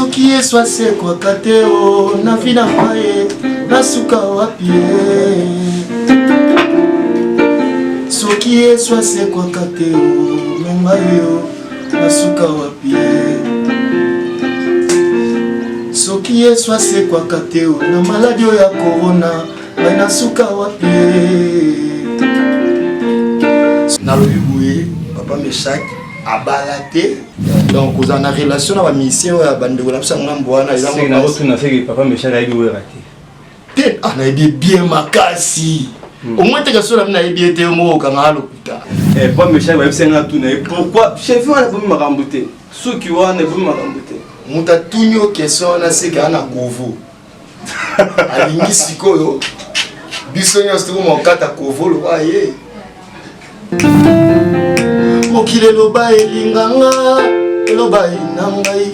Soki eswa se kwa kateo na vina maye na suka wapie. Soki eswa se kwa kateo mengayo na suka wapie. Soki eswa se kwa kateo na maladio ya corona na suka wapie. Na lobi papa Meshak abalate. Donc vous en avez relation avec la mission à bande de ça ngambwana ila c'est na rotu na fait papa Meshak aibi we raté. Ah na bien makasi. Au moins te kaso na bien te mo kanga lokuta. Papa Meshak va senga tout na pourquoi chef on a pas makambuté. Ceux qui ont ne pas makambuté. Muta tunyo question na se kana kovo. Alingi sikoyo. Bisonyo sto mo kata kovo lo aye. Mokile loba elinganga eloba inangai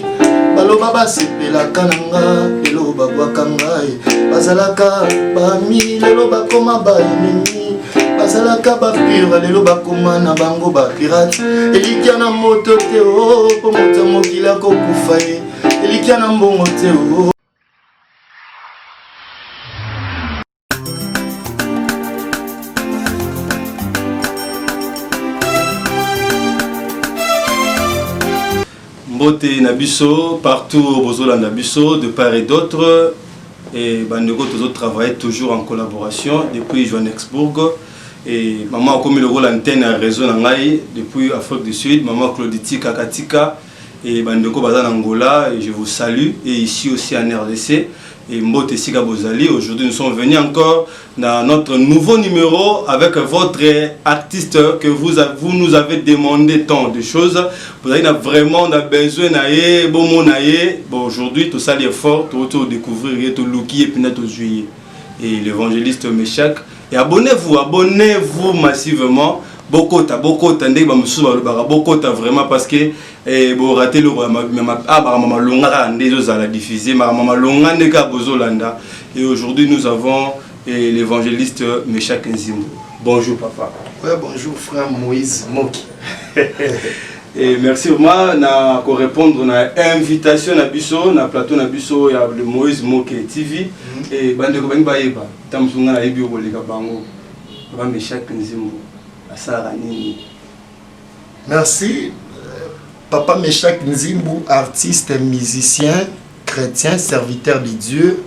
baloba basepelaka nanga eloba bwakangai bazalaka bami lelo bakoma baenemi bazalaka bapure lelo bakoma na bango bapirate elikia na moto te o po moto mokili akokufa ye elikia na mbongo te o. Mbote Nabiso, partout au Bozola Nabiso, de part et d'autre. Et Bandego toujours travaille toujours en collaboration depuis Johannesburg. Et maman a commis le rôle antenne à réseau Nangaï depuis Afrique du Sud. Maman Clauditi Kakatika et Bandego Bazan Angola. Et je vous salue. Et ici aussi en RDC. Et Mbote Sika Bozali. Aujourd'hui nous sommes venus encore dans notre nouveau numéro avec votre artiste que vous nous avez demandé tant de choses. Vous avez vraiment besoin d'aller, bon aujourd'hui tout ça l'effort, tout découvrir, tout looky et puis tout juillet. Et l'évangéliste Meshak. Et abonnez-vous massivement. Bokota ndé ba musu ba bokota vraiment parce que bo rater le mama longa ndé za la diffuser mama longa ndé ka bozolanda. Et aujourd'hui nous avons l'évangéliste Meshak Nzimbu. Bonjour papa. Ouais, bonjour frère Moïse Moki. Et merci moi na ko répondre na invitation na biso na plateau na biso ya le Moïse Moki TV et bande ko bangi bayeba tamsunga na yebi ko leka bango ba Meshak Nzimbu. Merci. Papa Meshak Nzimbu, artiste, musicien, chrétien, serviteur de Dieu,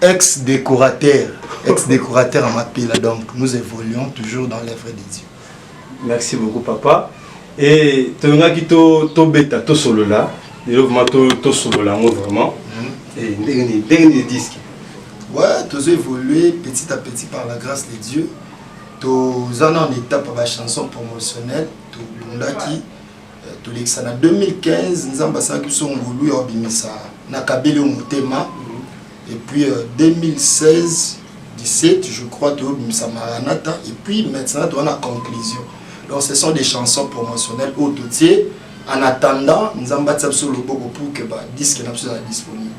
ex-décorateur. Ex-décorateur à Mapila. Donc nous évoluons toujours dans l'œuvre de Dieu. Merci beaucoup papa. Et tu as bêta to solo là. To solo là vraiment. Et dernier disque. Ouais, tu as évolué petit à petit par la grâce de Dieu. Nous avons en étape de chanson promotionnelle. En 2015, nous avons passé na Kabele Motema. Et puis 2016, 17, je crois, nous avons Maranatha. Et puis maintenant, nous avons la conclusion. Donc ce sont des chansons promotionnelles au toutier. En attendant, nous avons battu sur le bobo pour que le disque soit disponible.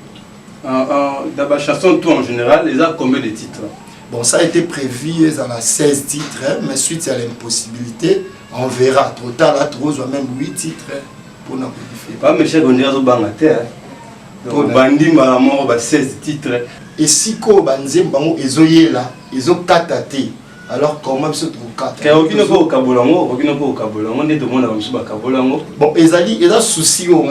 Dans la chanson, tout en général, les a combien de titres? Bon, ça a été prévu dans la 16 titres, mais suite à l'impossibilité, on verra. Total, à 3 ou même 8 titres pour nous modifier. Pas Meshak, on dirait que donc, Bandi Malamoro, 16 titres. Et si ko banze bango ezoye là, ils ont 4 athées. Alors comment se trouve 4? Bon, ils ont souci au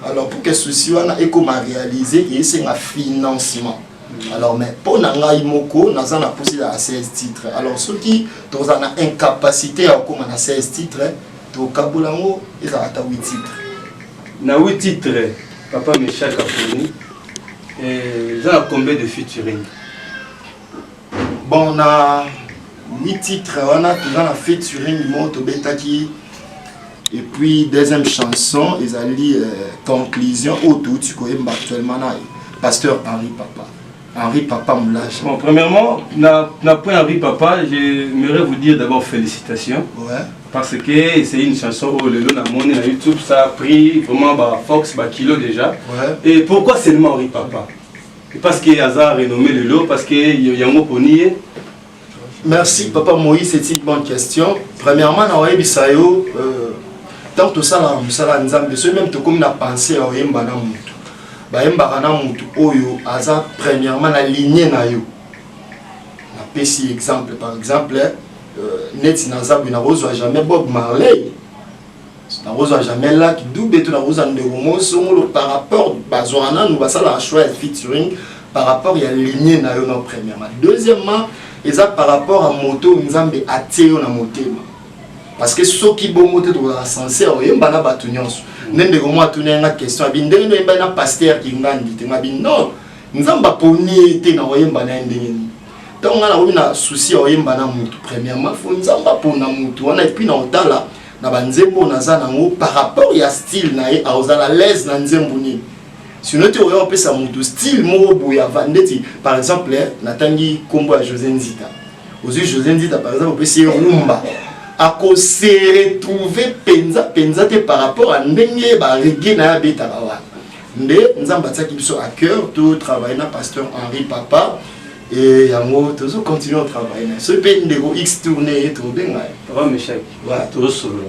alors pour que souci on a réalisé et c'est un financement. Alors mais pour nangai moko nous avons posé à 16 titres. Alors ceux qui ont une incapacité à comme à 16 titres, to kabolango ils ont 8 titres. Na 8 titres, papa Meshak Afoni. Et ils ont combien de featuring? Bon, on a 8 titres, on a toujours un featuring Moto Betaki. Et puis deuxième chanson, ils ont dit conclusion autour tu connais actuellement pasteur Henri Papa. Henri Papa Moulage. Bon, premièrement, n'a pas Henri Papa, j'aimerais vous dire d'abord félicitations. Ouais. Parce que c'est une chanson où le lot na monnaie na YouTube, ça a pris vraiment Fox, kilo déjà. Ouais. Et pourquoi seulement Henri Papa? Parce qu'il y a un renommé le lot, parce qu'il y a un mot pour nier. Merci Papa Moïse, c'est une bonne question. Premièrement, na wayebi sayo tant tout ça là, nous ça là nzambe, ce même tout comme na pensé à oyemba na mutu. bayembaka na mutu oyo aza premièrement na lignée na yo na pesi exemple par exemple neti nazabu na rozwa jamais Bob Marley na rozwa jamais Lucky Dube to na rozwa ndeko mosongolo par rapport bazwana nous basala choix featuring par rapport ya lignée na yo na premièrement. Deuxièmement eza par rapport à moto nzambe ateo na motema parce que ceux qui bon moto to sincère oyemba na batu nyonso nende ko mo atuna nga question abindenge no yemba na pasteur kingandi te ngabi non nzamba poni te na oyemba na ndenge donc nga na obi na souci oyemba na mutu premièrement faut nzamba pona mutu wana et puis na otala na banzembo naza nango par rapport ya style na ye aozala l'aise na nzembo ni sinon tu aurais appelé ça mutu style mo boya vandeti par exemple natangi kombo ya José Nzita ozu José Nzita par exemple peut se rumba ako se retrouver penza te par rapport à ndenge ba reggae na beta bawa nde nzamba tsaki biso à cœur tout travailler na pasteur Henri Papa et yango toujours continuer à travailler ce pays ndeko X tourner et tout bien papa Meshak voilà tout solo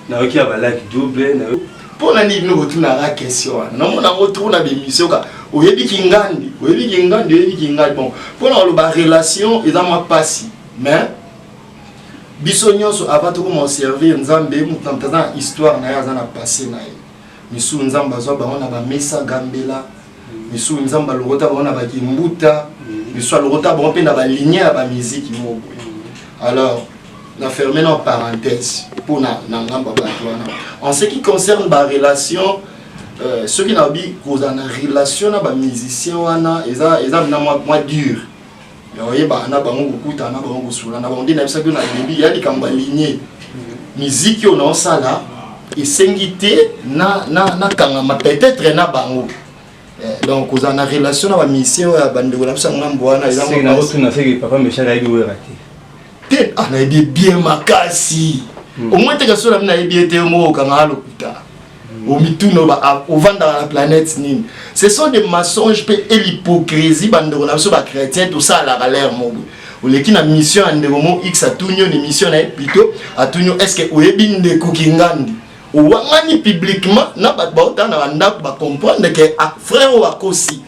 na oki ba Lucky Dube na pour la nid nous retourner à la question non on a retourné à l'émission ka oyebi kingandi bon pour la relation et dans ma passi mais biso nyonso avant to comment servir nzambe mutantaza histoire na yaza na passé na ye misu nzamba zo ba ona ba mesa gambela misu nzamba lorota ba ona ba kimbuta misu lorota ba pe na ba lignée ya ba musique mo alors na fermer en parenthèse pour na ngamba ba twana en ce qui concerne ba relation ceux qui n'a bi cause na relation na ba musicien wana eza na moi dur yoye ba na bango kukuta na bango sula na bango na bisaki na début ya likamba lignée musique yo na sala esengité na kangama peut-être na bango donc oza na relation na ba musicien ya bandeko na bisa ngambo wana eza mo na retourner fait papa Meshak ayebi we raté te ana yebi bien makasi au moins te kasola na yebi te mo kanga lokuta au mituno ba au vendre la planète nini ce sont des mensonges et l'hypocrisie bande on a sur ba chrétien tout ça à la l'air mo ou les qui na mission ande mo x atunyo ni mission na plutôt atunyo est-ce que oyebi ndeko kingandi ou wangani publiquement na ba ba na banda ba comprendre que frère ou akosi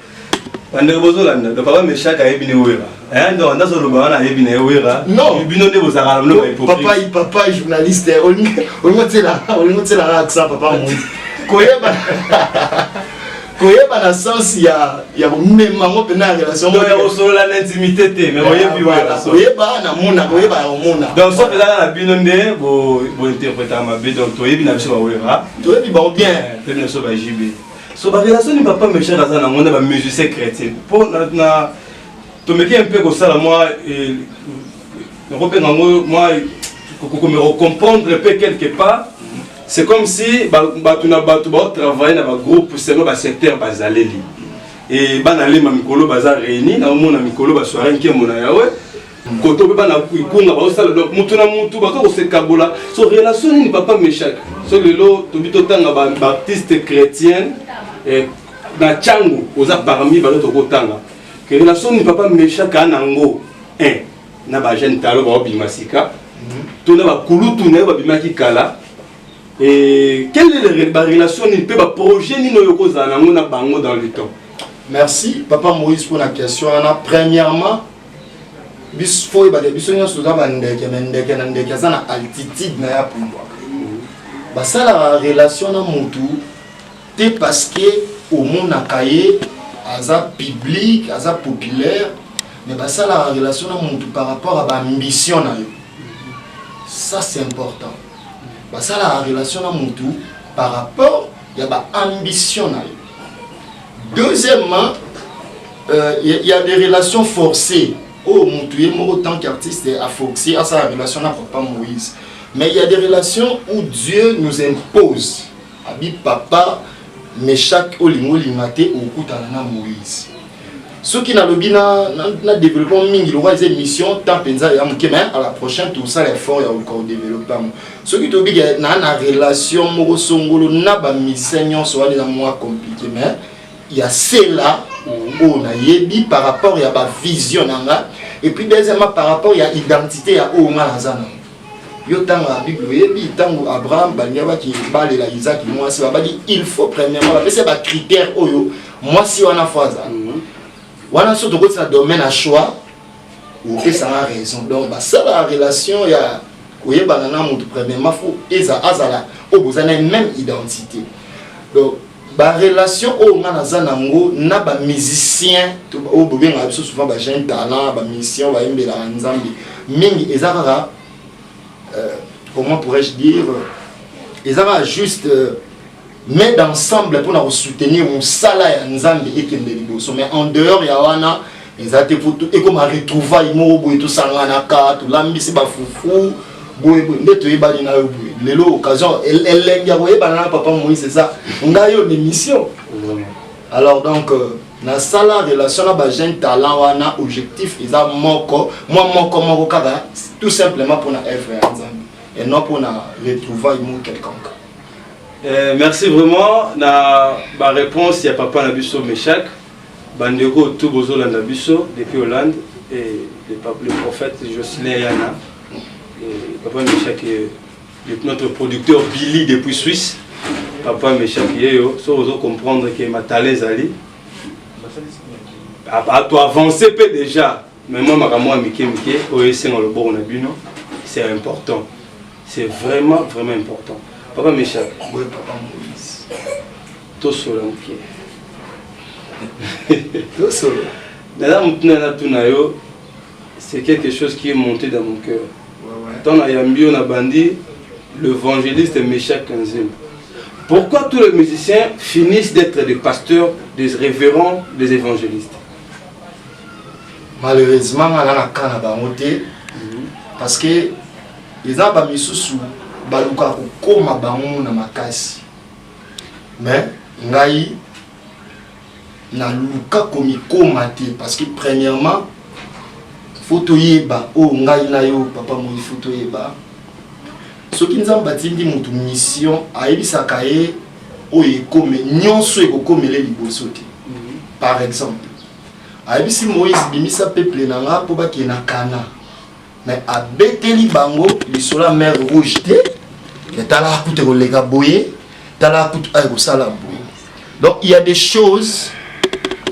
bande bozolanda de papa Meshak ayebi ne wera ndo ndazo loba na ayebi ne wera non bino nde bozaka no ba papa journaliste on ngotela accent papa mo koyeba na sens ya mema ngo pena relation donc ya solo la intimité te mais oyebi wera koyeba na mona koyeba ya mona donc so pela na bino nde bo interpréter ma be donc toyebi na biso ba wera toyebi ba bien te ne so ba jibe so ba relation ni papa Meshak aza na monde ba musicien chrétien pour na to meki un peu comme ça moi moi me comprendre un peu quelque part. C'est comme si tu travailler dans un groupe selon un secteur bazaleli et banale mamikolo bazar réuni na mona mikolo ba soirée qui mona yawe koto ba na ikunga ba osala donc mutu na mutu ba ko se kabola so relation ni papa Meshak so lelo to bito tanga ba artiste chrétien et na changu oza parmi ba to kotanga que relation ni papa Meshak anango na ba jeune talo ba bimasika to na ba kulutu na ba bimaki kala. Et quelle est la relation, il peut pas projet ni nos bango dans le temps. Merci papa Moïse pour la question. Premièrement, bis foi ba de bisonya soza bandeke mendeke na ndeke za na altitude na ya pouvoir. Ba ça la relation na mutu te parce que au monde na kaye aza public, aza populaire, mais ba ça la relation na mutu par rapport à ba ambition na yo. Ça c'est important. Bah ça la relation à mon tout par rapport il y a ambition. Deuxièmement il y a des relations forcées. Oh mon tout moi autant qu'artiste a forcé à sa relation à papa Moïse, mais il y a des relations où Dieu nous impose abi papa Meshak olingoli maté au kutana Moïse. Ceux qui n'ont pas développement mingi le roi des émissions tant penza ya mukeme à la prochaine tout ça l'effort ya encore développement. Ceux qui tobi na relation moko songolo na ba misenyo so ali na moi compliqué mais il y a cela on a yebi par rapport à ba vision nanga et puis deuxièmement par rapport à identité à o malazana. Yo tanga Bible yebi tango Abraham banyaba ki balela Isaac moi c'est ba dit il faut premièrement c'est ba critère oyo moi si on a faza on a surtout que ça domaine à choix ou que ça a raison donc bah ça la relation il y a oui banana mon premièrement faut eza azala au vous avez une même identité donc ba relation au ngana nango na ba musicien au bien souvent ba jeune talent ba musicien ba imbela nzambi mingi ezara comment pourrais-je dire ezara juste mettre ensemble pour nous soutenir mon salaire ya nzambi et kende liboso mais en dehors ya wana ezate photo et comme retrouvaille mo boy tout sangana ka tout lambisi ba fufu boy ndeto yebani na yo lelo occasion elengi ya boyeba na papa Moïse c'est ça ngayo l'émission alors donc na sala relation na ba jeune talent wana objectif eza moko moko kaka tout simplement pour na œuvre ya nzambi et non pour na retrouvaille mo quelconque. Merci vraiment na ba réponse ya papa na biso Meshak bandeko tout bozola na biso depuis Hollande et le prophète Jocelyn Yana et papa Meshak notre producteur Billy depuis Suisse papa Meshak yeyo so vous comprendre que ma talent ali à toi avancer peu déjà mais moi makamwa mike o esenga le bon na bino c'est important c'est vraiment important. Papa Meshak, oui, papa Moïse. Tout solo, ok. Tout solo. C'est quelque chose qui est monté dans mon cœur. Dans Ayambio, on a bandit l'évangéliste Meshak Kanzim. Pourquoi tous les musiciens finissent d'être des pasteurs, des révérends, des évangélistes? Malheureusement, on a la canne à parce que les gens qui baluka koma bango na makasi mais ngai na luka komi komate parce que premièrement photo yeba o ngai na yo papa Moïse photo yeba soki nzamba tindi mutu mission ayebisaka ye o ekome nyonso ekokomele liboso te par exemple ayebisi Moïse bimisa peuple nanga po bakena Kana mais abeteli bango lisola mer rouge te tala kuté ko lega boye tala kuté ay ko sala boye donc il y a des choses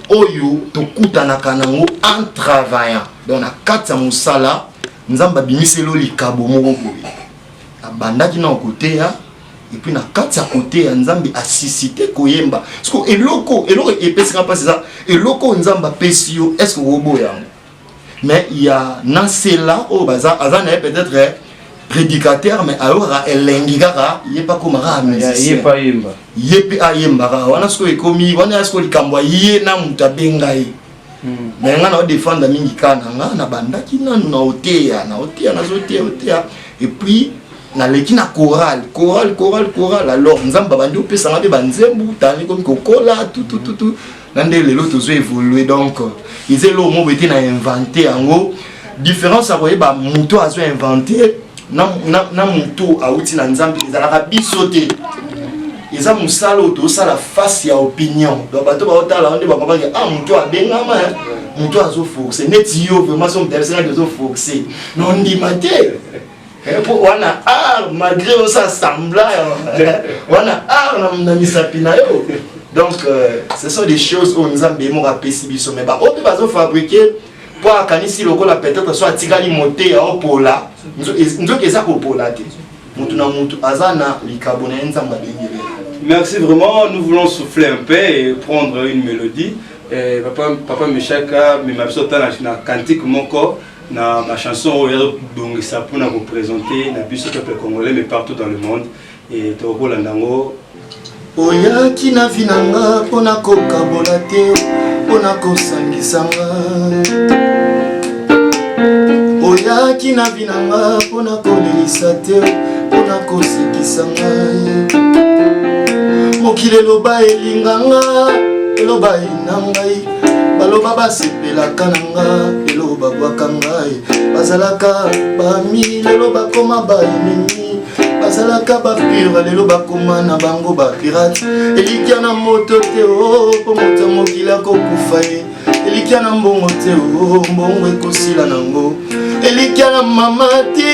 oyo to kutana kanango en travaillant donc na kati ya musala nzamba bimiselo likabo moko boye abandaki na côté ya et puis na kati ya côté ya nzambi assisité koyemba parce que eloko epesika pas ça eloko nzamba pesio est-ce que wobo yango mais il y a nansela o baza azana peut-être prédicateur mais alors elengikaka yepa komaka musicien yepi ayemba wana siko ekomi wana siko likambwa ye na mutabenga ye mais nga na défendre mingi kana nga na bandaki nanu na oteya na zoteya et puis na leki na chorale alors nzamba bandi opesa nga be banzembu tani comme kokola tout nande lelo tozo évoluer donc ils lo mo beti na inventer yango différence a koyeba muto azo inventer na muto auti na nzambi ezalaka biso te eza musala oto sala face ya opinion donc bato baotala onde bakobaki muto abengama muto azo forcer neti yo vraiment son intéressant azo forcer non ndima te pour wana art malgré ça sembla wana art na misapina yo donc ce sont des choses où nzambe mo rapesi biso mais ba oto bazo fabriquer pour akanisi lokola peut-être soit atikali monter ya opola nzoki eza kopola te mutu na mutu azana likabo na nzamba bengele. Merci vraiment, nous voulons souffler un peu et prendre une mélodie. Papa Meshaka mais ma biso na cantique moko na ma chanson donc ça pour nous représenter na biso peuple congolais mais partout dans le monde et tokola ndango oyaki na vinanga pona kokabola te pona kosangisanga oyaki na vinanga pona kolelisa te pona kosikisanga mokili eloba elinganga eloba inangai baloba basepelaka nanga eloba bwaka ngai bazalaka bami lelo bakoma baenemi bazalaka bapure lelo bakoma na bango bapirate elikia na moto te o po moto mokili akokufa ye elikia na mbongo te o mbongo ekosila nango elikia na mama te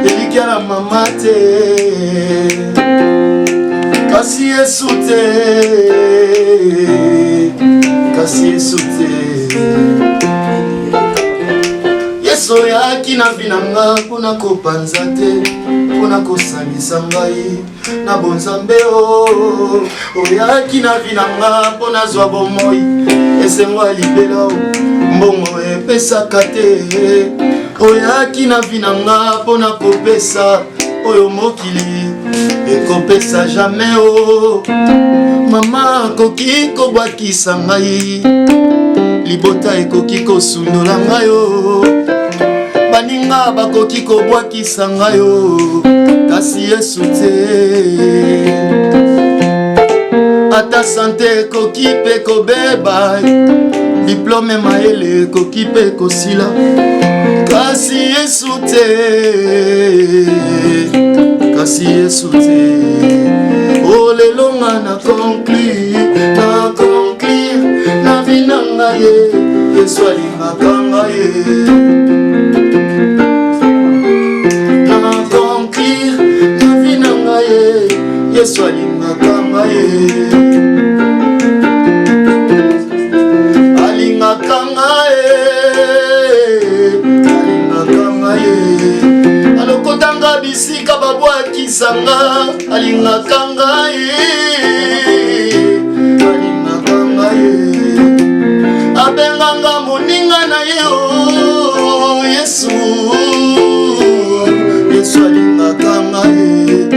elikia na mama te kasi Yesu te, kasi Yesu te. Yesu yaki na vinanga pona kopanza te, pona kosangisa ngai na bonzambe o. Oyaki na vinanga pona zwa bomoi, esengo ya libela o, mbongo epesaka te. Oyaki na vinanga pona kopesa oyo mokili ekopesa jamais o. Mama koki kobwakisa ngai, libota ekoki kosundola ngai o. Baninga bakoki kobwakisa ngai o, kasi Yesu te. Ata sante ekoki pe kobeba, diplome mayele ekoki pe kosila, kasi Yesu te, kasi Yesu te. O lelo nga na conclure na vina ngai, Yesu alingaka ngai. Na conclure na vina ngai, Yesu alingaka ngai. Alingaka ngai, alingaka ngai. Alokotanga bisika babwakisanga, alingaka ngai, alingaka ngai. Abenganga moninga na ye o, Yesu, Yesu alingaka ngai.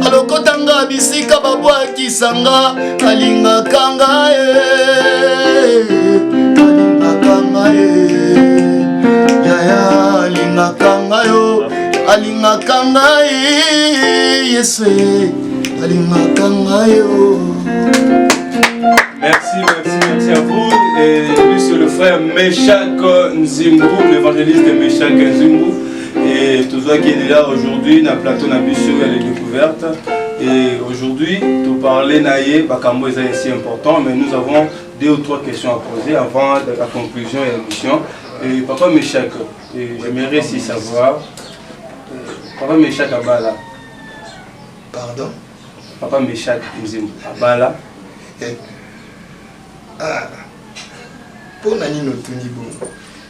Alokotanga bisika babwakisanga, alingaka ngai, alingaka ngai. Yaya alingaka ngai o, alingaka ngai, Yesu alingaka ngai o. Merci, merci, merci à vous. Et lui, c'est le frère Meshak Nzimbu, l'évangéliste de Meshak Nzimbu. Et tout ça qui est là aujourd'hui, dans le plateau Nabiso, elle est découverte. Et aujourd'hui, tout parler naïe, Bakambo est ici important, mais nous avons 2 ou 3 questions à poser avant la conclusion et l'émission. Et Papa Meshak, j'aimerais aussi savoir, Papa Meshak Abala. Pardon? Papa Meshak Nzimbu Abala. Ah, pour Nani Notunibo.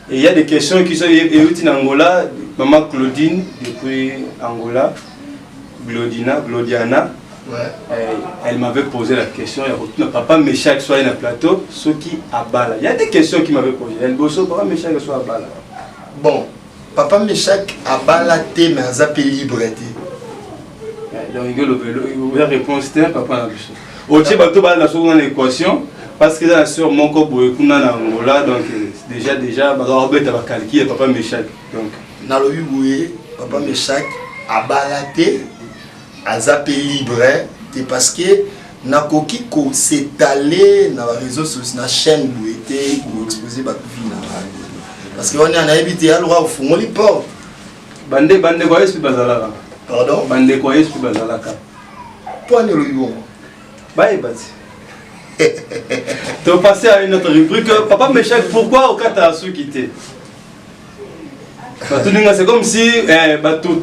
Et il y a des questions qui sont en Angola. Maman Claudine, depuis Angola, Glodiana, ouais. Elle m'avait posé la question. Papa Meshak soit dans le plateau, ceux qui Abala. Il y a des questions qui m'avaient posé. Elle bosse, Papa Meshak soit Abala. Bon, Papa Meshak Abala te, mais zappé libre. Donc, la réponse était Papa Nabiso. Oche bato ba na soko na équation parce que la sœur moko boye kuna na Angola, donc déjà ba robeta ba calculer Papa Meshak. Donc na lobi boye Papa Meshak abalate azape libre te parce que na koki ko s'étaler na réseaux sociaux na chaîne boye te ko exposer ba vie na parce que on est en habité à droit au fond li porte bande quoi est-ce que bazalaka pardon bande quoi est-ce que bazalaka point ne lobi bon. Bye, bye. Tu vas passer à une autre rubrique. Papa Meshak, pourquoi au cas t'as su quitter? C'est comme si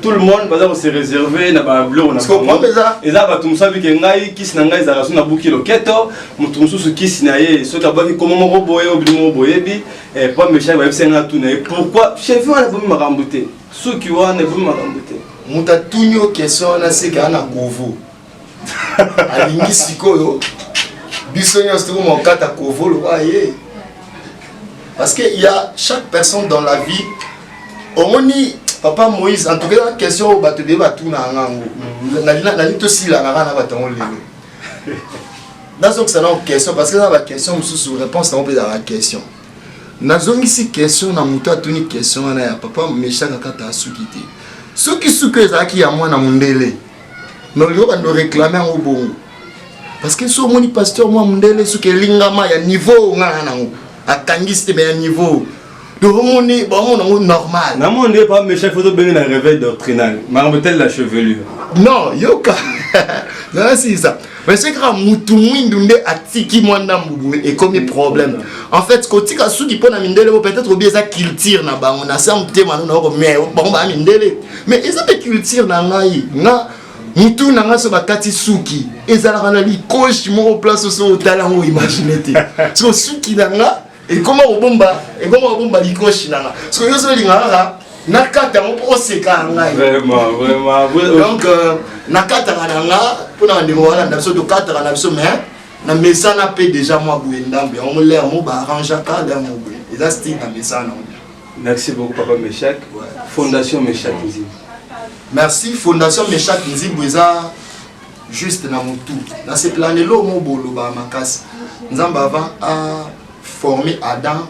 tout le monde va se réserver dans le bleu. Est-ce qu'on prend ça? Et ça va tout ça avec un gars qui s'en a raison à bouquer le keto. Mon tronçon ce qui s'en aille. Ce qui a bouqué comme on boye ou bien on boye bi. Papa Meshak va essayer de tourner. Pourquoi? Chef on a voulu me rembouter. Ceux qui ont voulu me rembouter. Mon ta tout question on a c'est qu'il y a un covo. Alingi sikoyo bisonyo c'est mon kata kovo le voyez parce que il y a chaque personne dans la vie au moni papa Moïse en tout cas la question au bateau de batou na ngango na to si la na batango lelo dans ce que ça na question parce que dans la question sous réponse on peut dans la question nazongi si question na muto atuni question na ya papa Meshak kata sukite ceux qui suke zaki ya mwana mundele. Mais on doit réclamer au bon. Parce que si on est pasteur, moi, je suis il y a niveau. À Kangiste, mais à niveau. Donc, on est normal. Non, on n'est pas Meshak, il faut bien un réveil doctrinal. Marmotel la chevelure. Non, yoka. Non, c'est ça. Mais c'est que Moutoumouin Dunde a tiki mwanda mbou et comme problème. En fait, quand tu as sous qui pone à mindele, peut-être bien ça culture na ba on a ça un thème na mais bon ba mindele. Mais ils ont des culture na ngai. Na mutu nanga so bakati suki ezalaka na likoshi moko place so otala ngo imagine te so suki nanga ekoma kobomba likoshi nanga so yo so lingaka nakata mo po seka ngai vraiment donc nakata nanga pona ndimo wala ndaso to kata na biso mais na mesana pe déjà moi buendambe on me l'air mo ba arrange ka da mo bu eza style na mesana. Merci beaucoup Papa Meshak. Fondation Meshak Nzimbu. Merci Fondation Meshak Nzimbu eza juste na mutu na cette année lo mo bolo ba makasi nzamba avant a formé Adam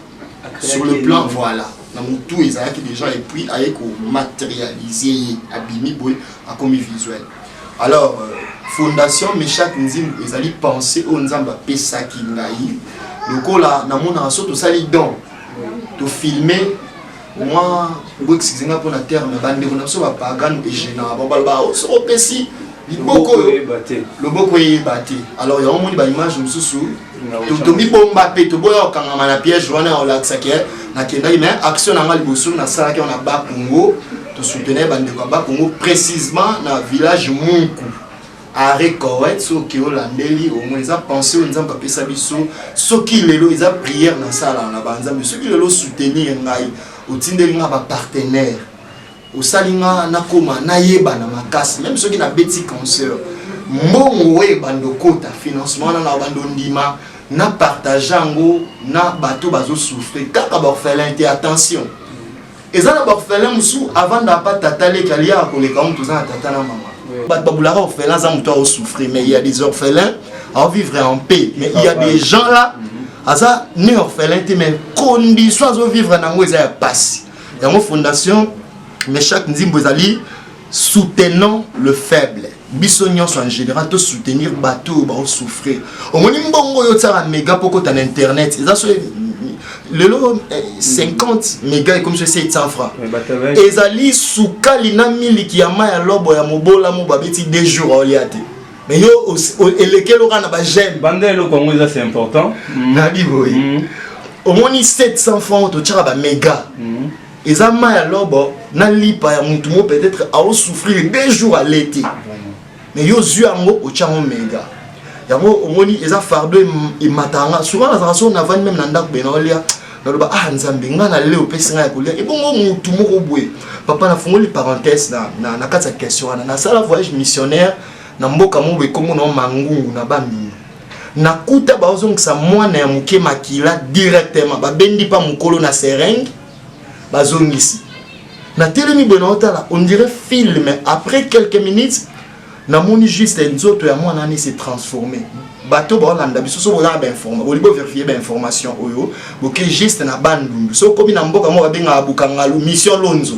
sur le plan voilà na mutu ezalaki déjà et puis avec matérialiser abimi boy a comme visuel. Alors Fondation Meshak Nzimbu ezali penser au nzamba pesaki ngai lokola na mona so to sali don to filmer moi excusez pour la terme bande on a so ba pagano et gênant ba ba so pesi liboko le boko est battu alors il y a un monde ba image mususu to mi bomba pe to boya okanga na piège wana o laksa ke na kenda mais action na ngali bosu na sala ke on a ba Congo to soutenir bande ko ba Congo précisément na village Munku à Rekoet so ki olandeli au moins ça penser aux nzamba pesa biso so ki lelo ils a prière na sala na banza mais so ki lelo soutenir ngai otindeli nga ba partenaire osalinga nakoma nayeba na makasi même ceux qui na beti concert mbongo we bandokota financement na bando ndima na partageango na bato bazo souffrir kaka ba orphelin te attention ezana ba orphelin musu avant da pas tatale kalia ko le kam tout ça tata na mama ba babulaka orphelin za muto au souffrir mais il y a des orphelins à vivre en paix mais il y a des gens là asa né orphelin te mais conditions à vivre na ngo eza passe dans mon fondation Meshak Nzimbu ezali soutenant le faible biso nyonso en général to soutenir bato ba souffrir au moni mbongo yo tsara méga poko ta internet eza so lelo 50 méga comme c'est 700 francs ezali sukali na miliki ya maya lobo ya mobola mo babeti 2 jours oliate mais yo elekelo kana ba j'aime bandelo Congo ça c'est important na biboyi au moni 700 francs to tsara ba méga eza maya lobo na lipa ya mutu mo peut-être a souffrir 2 jours à l'été mais yo zuango o tchango méga yango omoni eza fardo et matanga souvent la façon na vani même na ndako benolia naloba ah nzambe nga na leo pesinga ya kolia et bongo mutu moko boye papa na fungoli parenthèse na kata question na sala voyage missionnaire na mboka mo be komo na mangungu na bambi na kuta bazongisa mwana ya muke makila directement babendi pa mukolo na seringue bazongisi na telemi boye na otala on dirait film après quelques minutes na moni juste nzoto ya mwana ni s'est transformé bato ba landa biso so bola ba informer bolibo vérifier ba information oyo boke juste na bandundu so komi na mboka mo babenga abukangalu mission lonzo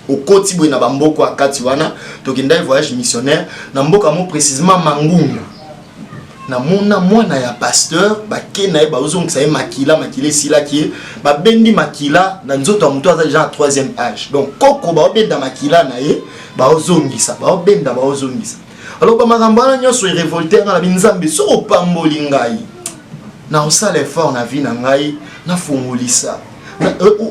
okoti boye na bamboko akati wana tokenda voyage missionnaire na mboka mo précisément mangunga na mona mwana ya pasteur bakena ba ozongisa ye makila sila ki ba bendi makila na nzoto ya muto aza déjà en 3e âge donc koko ba benda makila na ye ba ozongisa alors ba makambo na nyoso révolter na binzambe so opamboli ngai na osala effort na vie na ngai na fungolisa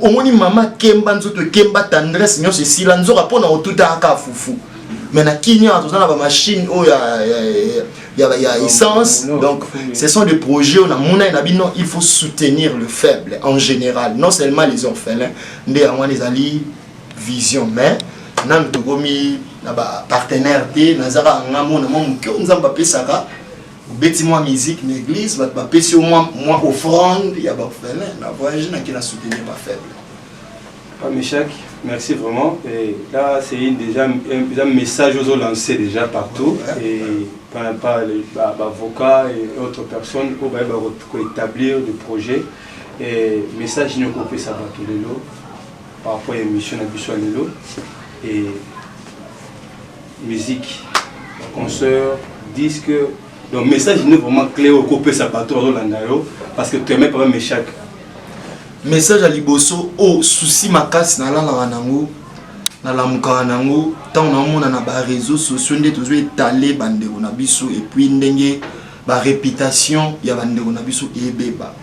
omoni mama kemba nzoto kemba tendresse nyoso sila nzoka pona otuta aka fufu mais na kinya tozana ba machine o ya essence donc ce sont des projets on a mona na bino il faut soutenir le faible en général non seulement les orphelins ndé ya mwana ezali vision mais nan tokomi na ba partenaire te nazaka ngamo na mon ko nzamba pesaka beti moi musique na église ba pesi au moins offrande ya ba orphelin na voyage na qui na soutenir ba faible. Pas Meshak, merci vraiment. Et là, c'est déjà un message aux lancés déjà partout. Et par les avocats et autres personnes pour établir des projets. Et message nous coupé ça va tous les lots. Parfois, il y a une mission à Bissouanelo. Et musique, concert, disque. Donc, message nous vraiment clair au coupé ça va tous les lots. Parce que tu aimais pas Meshak. Message à liboso o souci makasi na la nango na la muka nango tant na mona na ba réseaux sociaux ndé toujours étalé bande na biso et puis ndenge ba réputation ya bande na biso ebeba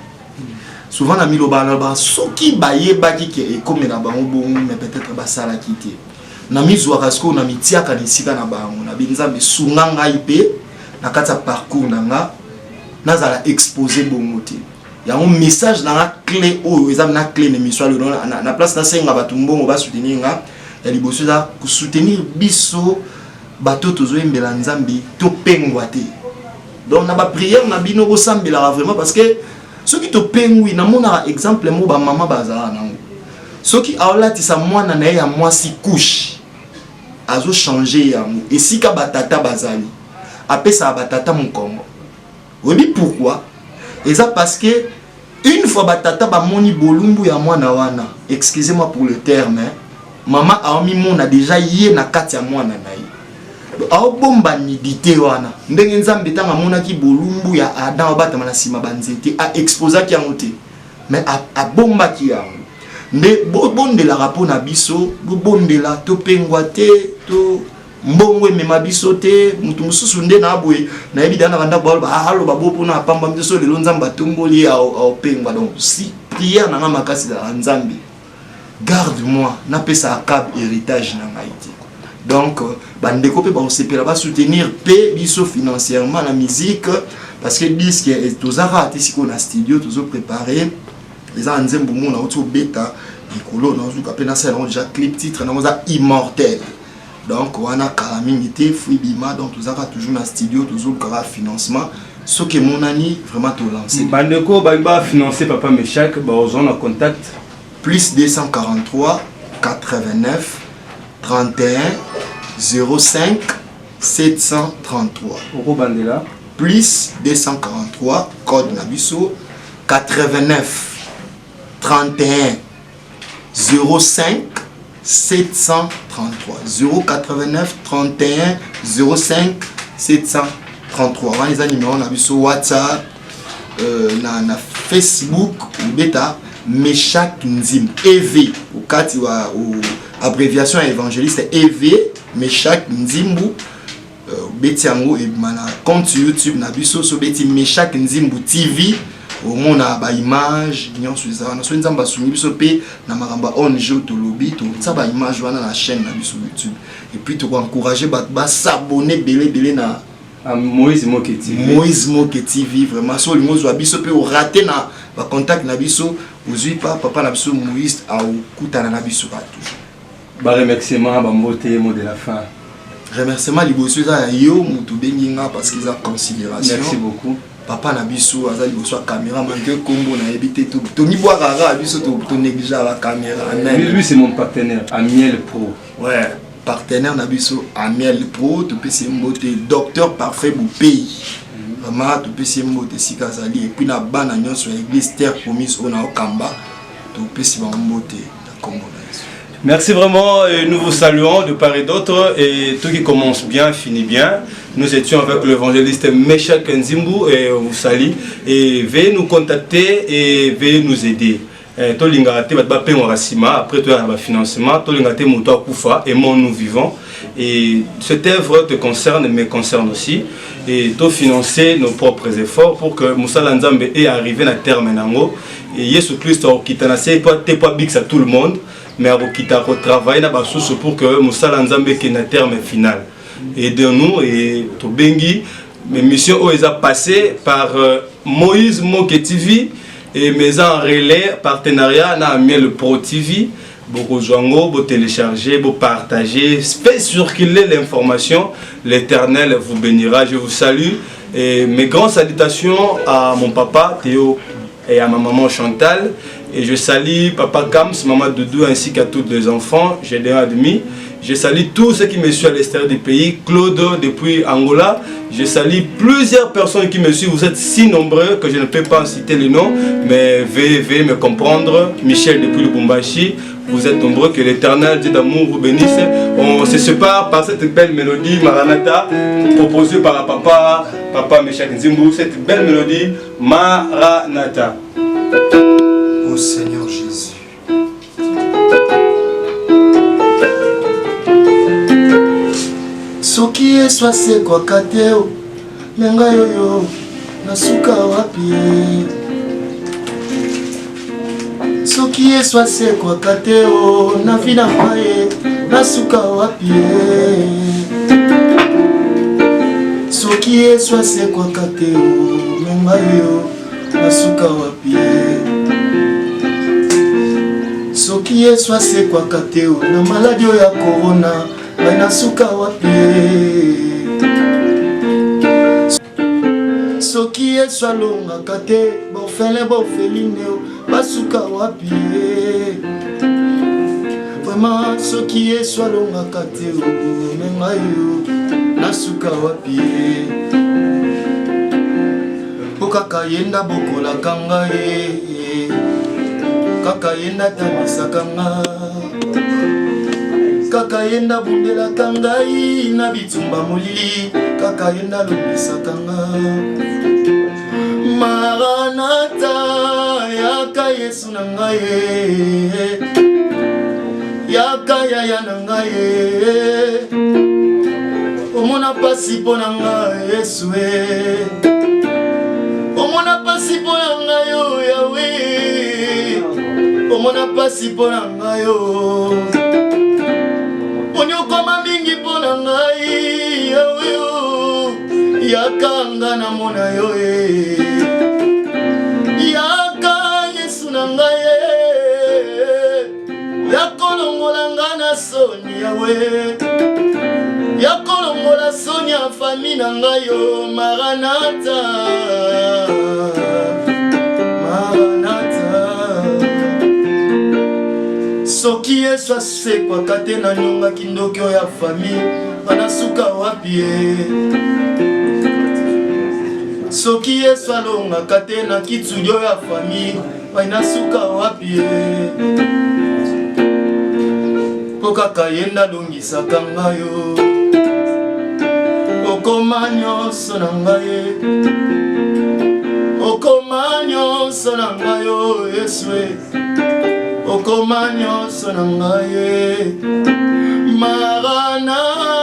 souvent na miloba na ba soki ba yeba ki ke comme na ba bongo mais peut-être ba sala kité na mizwaka siko na mitiaka na esika na bango na binzambe sunga ngai pe na kati ya parcours na nga nazala exposé bongo te yango message na nga clé oyo eza na clé na miswa na place nasenga bato mbongo basoutenir nga ya liboso eza kosoutenir biso bato tozoyembela nzambe topengwa te donc na baprière na bino bosambelaka vraiment parce que soki topengwi namonaka exemple mo bamama bazala nango soki aolatisa mwana na ye ya mwasi couche azochange yango esika batata bazali apesaka batata mokongo oyebi pourquoi eza parce que une fois batata bamoni bolumbu ya mwana wana excusez-moi pour le terme mama aomimona déjà ye na kati ya mwana na ye aobomba nidité wana ndenge nzambe tanga monaki bolumbu ya Adam obatama na sima banzete a exposaki yango te mais abombaki yango nde bobondela po na biso bobondela topengwa te to mbongo emema biso te mutu mosusu nde na boye na yebi dana banda aloba bo mpona apamba biso lelo nzambe atomboli ye aopengwa donc si prière na nga makasi na nzambe garde-moi napesa cap héritage na ngai te donc bandeko pe baosepela basoutenir pe biso financièrement la musique parce que disque tozaka te siko na studio tozo préparer les ans nzembo mona auto beta likolo na ozuka pe na sala déjà clip titre na moza immortel donc wana kalamingi te fuibima donc tozaka toujours na studio tozo kara financement ce que monani vraiment to lancer bandeko ba financer papa Meshak ba ozona contact plus 243 89 31 05 733 Oko bandela plus 243 code nabiso 89 31 05 733 089 31 05 733 wana eza numéro nabiso WhatsApp na Facebook beta Meshak Nzimbu EV ukati wa abréviation évangéliste EV Meshak Nzimbu beti yango ebimana compte YouTube na biso so beti Meshak Nzimbu TV omona ba image nyonso eza na so nzamba sungi biso pe na makamba ONG tolobi to tsa ba image wana na chaîne na biso YouTube et puis to encourager ba s'abonner belé na Moïse Moke TV vraiment so lingo zo biso pe o rater na ba contact na biso ozui pa papa na biso Moïse au kutana na biso ba toujours ba remerciement ba mbote mot de la fin remerciement liboso za yo mutu benginga parce qu'ils ont considération merci beaucoup papa na biso azali liboso caméra manque kombo na ebité tout Tony Boirara biso to négliger la caméra lui c'est mon partenaire Amiel Pro ouais partenaire na biso Amiel Pro to pesi mbote docteur parfait bu pays vraiment to pesi mbote sikazali et puis na bana nyonso église terre promise on a okamba to pesi mbote na kombo. Merci vraiment, et nous vous saluons de part et d'autre, et tout qui commence bien finit bien. Nous étions avec l'évangéliste Meshak Nzimbu et on vous salue. Et veuillez nous contacter et veuillez nous aider. Tolingate va payer un rassima, après tu as un financement, Tolingate Moutoua Koufa, et moi nous vivons. Et cette œuvre te concerne, me concerne aussi. Et tu financer nos propres efforts pour que Moussa Nzambe ait arrivé à terme. Et Jésus Christ a quitté, pas big à tout le monde. Mais à Bokita travailler na basusu pour que Moussala Nzambe ait un terme final. Aidez-nous et to bengi mes missions ont été passées par Moïse Moke TV et mes en relais partenariat na Amiel Pro TV. Beaucoup joango, vous télécharger, vous partager, faites circuler l'information. L'Éternel vous bénira. Je vous salue et mes grandes salutations à mon papa Théo et à ma maman Chantal. Et je salue Papa Kams, Maman Doudou ainsi qu'à tous les enfants, j'ai déjà admis. Je salue tous ceux qui me suivent à l'extérieur du pays, Claude depuis Angola. Je salue plusieurs personnes qui me suivent, vous êtes si nombreux que je ne peux pas citer les noms, mais veuillez me comprendre. Michel depuis Lubumbashi, vous êtes nombreux, que l'Éternel Dieu d'amour vous bénisse. On se sépare par cette belle mélodie Maranatha, proposée par Papa Meshak Nzimbu, cette belle mélodie Maranatha. Ô Seigneur Jésus. Soki eswa se kwa kateo menga yoyo nasuka wapi soki eswa se kwa kateo na fina paye nasuka wapi soki eswa sekwaka te menga yo nasuka wapi soki eswa sekwaka te na maladi oyo ya korona ngai nasuka wapi soki eswa longaka te bofele bofeline basuka wapi vraiment soki eswa longaka te menga yo nasuka wapi po kaka yenda bokolaka ngai kaka yenda tamisaka nga kaka yenda bundelaka ngai na bitumba molili kaka yenda lombisaka nga Maranatha yaka Yesu na ngai yaka yaya na ngai omona pasi mpo na ngai Yesu omona pasi mpo na ngai yo Yawe omona pasi mpo na ngai yo onyokoma mingi mpo na ngai Yawe yaka nga na mona yo yaka Yesu na ngai yakolongola nga na soni Yawe yakolongola soni ya fami na ngai yo Maranatha Maranatha soki Yesu asekwaka te na nyonga kindoki oyo ya fami banasuka wapi soki Yesu alongaka te na kitsudi oyo ya fami banasuka wapi po kaka yenda longisaka ngai yo okoma nyonso na ngai okoma nyonso na ngai yo Yesu okoma nyonso na ngai Maranatha